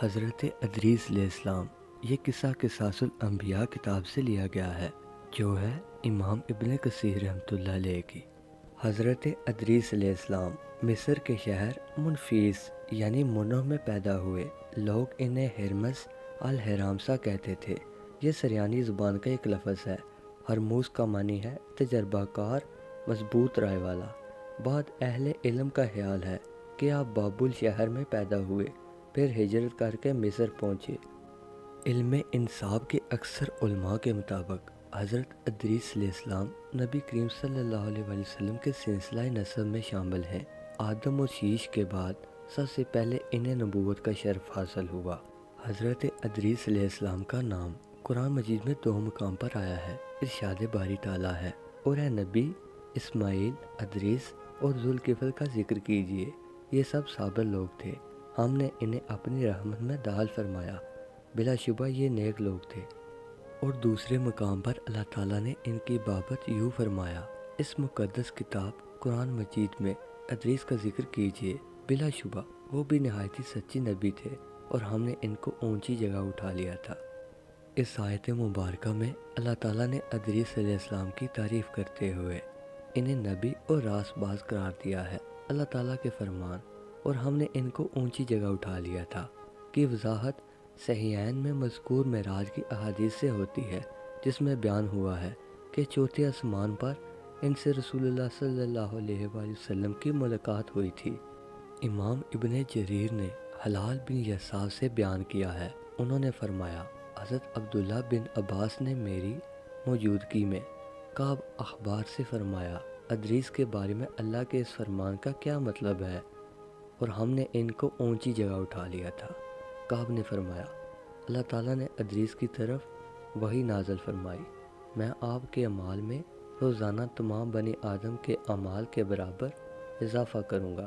حضرت ادریس علیہ السلام۔ یہ قصہ قصاص الانبیاء کتاب سے لیا گیا ہے، جو ہے امام ابن کثیر رحمۃ اللہ علیہ کی۔ حضرت ادریس علیہ السلام مصر کے شہر منفیس یعنی منو میں پیدا ہوئے۔ لوگ انہیں ہرمس الحرامسا کہتے تھے۔ یہ سریانی زبان کا ایک لفظ ہے۔ ہرموز کا معنی ہے تجربہ کار، مضبوط رائے والا۔ بعض اہل علم کا خیال ہے کہ آپ بابل شہر میں پیدا ہوئے، پھر ہجرت کر کے مصر پہنچے۔ علم انساب کے اکثر علماء کے مطابق حضرت ادریس علیہ السلام نبی کریم صلی اللہ علیہ وسلم کے سلسلہ نسب میں شامل ہیں۔ آدم و شیش کے بعد سب سے پہلے انہیں نبوت کا شرف حاصل ہوا۔ حضرت ادریس علیہ السلام کا نام قرآن مجید میں 2 مقام پر آیا ہے۔ ارشاد باری تعالیٰ ہے، اور اے نبی اسماعیل، ادریس اور ذوالکفل کا ذکر کیجئے، یہ سب صابر لوگ تھے، ہم نے انہیں اپنی رحمت میں داخل فرمایا، بلا شبہ یہ نیک لوگ تھے۔ اور دوسرے مقام پر اللہ تعالیٰ نے ان کی بابت یوں فرمایا، اس مقدس کتاب قرآن مجید میں ادریس کا ذکر کیجئے، بلا شبہ وہ بھی نہایت ہی سچی نبی تھے، اور ہم نے ان کو اونچی جگہ اٹھا لیا تھا۔ اس آیت مبارکہ میں اللہ تعالیٰ نے ادریس علیہ السلام کی تعریف کرتے ہوئے انہیں نبی اور راست باز قرار دیا ہے۔ اللہ تعالیٰ کے فرمان اور ہم نے ان کو اونچی جگہ اٹھا لیا تھا کی وضاحت صحیحین میں مذکور معراج کی احادیث سے ہوتی ہے، جس میں بیان ہوا ہے کہ چوتھے آسمان پر ان سے رسول اللہ صلی اللہ علیہ وآلہ وسلم کی ملاقات ہوئی تھی۔ امام ابن جریر نے حلال بن یساف سے بیان کیا ہے، انہوں نے فرمایا، حضرت عبداللہ بن عباس نے میری موجودگی میں کعب اخبار سے فرمایا، ادریس کے بارے میں اللہ کے اس فرمان کا کیا مطلب ہے، اور ہم نے ان کو اونچی جگہ اٹھا لیا تھا۔ کعب نے فرمایا، اللہ تعالیٰ نے ادریس کی طرف وحی نازل فرمائی، میں آپ کے اعمال میں روزانہ تمام بنی آدم کے اعمال کے برابر اضافہ کروں گا۔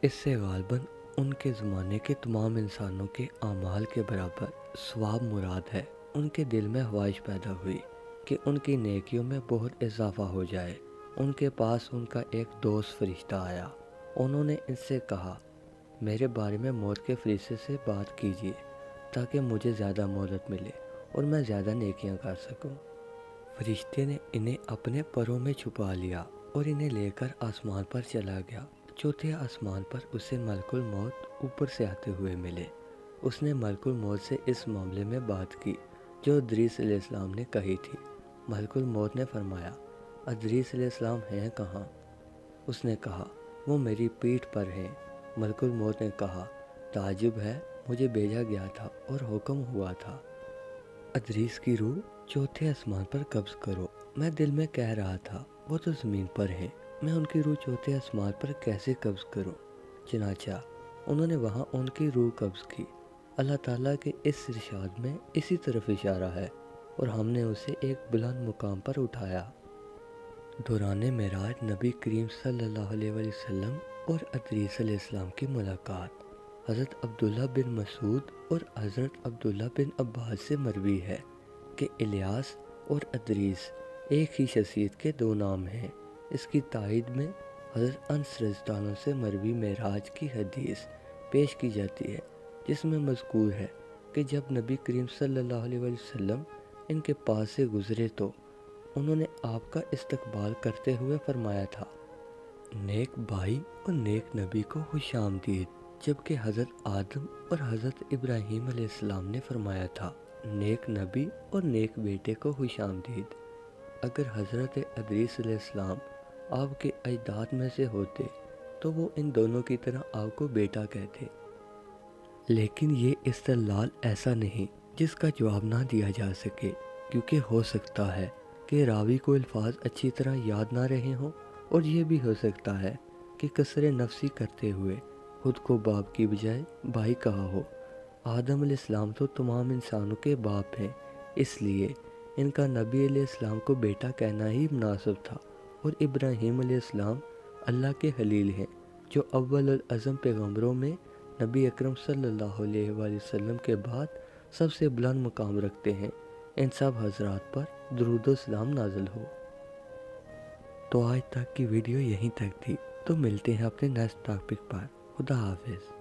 اس سے غالباً ان کے زمانے کے تمام انسانوں کے اعمال کے برابر ثواب مراد ہے۔ ان کے دل میں خواہش پیدا ہوئی کہ ان کی نیکیوں میں بہت اضافہ ہو جائے۔ ان کے پاس ان کا ایک دوست فرشتہ آیا، انہوں نے ان سے کہا، میرے بارے میں موت کے فرشتے سے بات کیجیے تاکہ مجھے زیادہ مہلت ملے اور میں زیادہ نیکیاں کر سکوں۔ فرشتے نے انہیں اپنے پروں میں چھپا لیا اور انہیں لے کر آسمان پر چلا گیا۔ چوتھے آسمان پر اسے ملک الموت اوپر سے آتے ہوئے ملے۔ اس نے ملک الموت سے اس معاملے میں بات کی جو ادریس علیہ السلام نے کہی تھی۔ ملک الموت نے فرمایا، ادریس علیہ السلام ہیں کہاں؟ اس نے کہا، وہ میری پیٹھ پر ہیں۔ ملک الموت نے کہا، تعجب ہے، مجھے بھیجا گیا تھا اور حکم ہوا تھا، ادریس کی روح چوتھے آسمان پر قبض کرو۔ میں دل میں کہہ رہا تھا، وہ تو زمین پر ہیں، میں ان کی روح چوتھے آسمان پر کیسے قبض کروں؟ چنانچہ انہوں نے وہاں ان کی روح قبض کی۔ اللہ تعالیٰ کے اس ارشاد میں اسی طرف اشارہ ہے، اور ہم نے اسے ایک بلند مقام پر اٹھایا۔ دوران معراج نبی کریم صلی اللہ علیہ وسلم اور ادریس علیہ السلام کی ملاقات حضرت عبداللہ بن مسعود اور حضرت عبداللہ بن عباس سے مروی ہے کہ الیاس اور ادریس ایک ہی شخصیت کے 2 نام ہیں۔ اس کی تائید میں حضرت انس رضی اللہ عنہ سے مروی معراج کی حدیث پیش کی جاتی ہے، جس میں مذکور ہے کہ جب نبی کریم صلی اللہ علیہ وسلم ان کے پاس سے گزرے تو انہوں نے آپ کا استقبال کرتے ہوئے فرمایا تھا، نیک بھائی اور نیک نبی کو خوش آمدید، جبکہ حضرت آدم اور حضرت ابراہیم علیہ السلام نے فرمایا تھا، نیک نبی اور نیک بیٹے کو خوش آمدید۔ اگر حضرت ادریس علیہ السلام آپ کے اجداد میں سے ہوتے تو وہ ان دونوں کی طرح آپ کو بیٹا کہتے، لیکن یہ استدلال ایسا نہیں جس کا جواب نہ دیا جا سکے، کیونکہ ہو سکتا ہے کہ راوی کو الفاظ اچھی طرح یاد نہ رہے ہوں، اور یہ بھی ہو سکتا ہے کہ قصر نفسی کرتے ہوئے خود کو باپ کی بجائے بھائی کہا ہو۔ آدم علیہ السلام تو تمام انسانوں کے باپ ہیں، اس لیے ان کا نبی علیہ السلام کو بیٹا کہنا ہی مناسب تھا، اور ابراہیم علیہ السلام اللہ کے خلیل ہیں، جو اول العزم پیغمبروں میں نبی اکرم صلی اللہ علیہ وآلہ وسلم کے بعد سب سے بلند مقام رکھتے ہیں۔ ان سب حضرات پر درود و سلام نازل ہو۔ تو آج تک کی ویڈیو یہیں تک تھی، تو ملتے ہیں اپنے نیکسٹ ٹاپک پر۔ خدا حافظ۔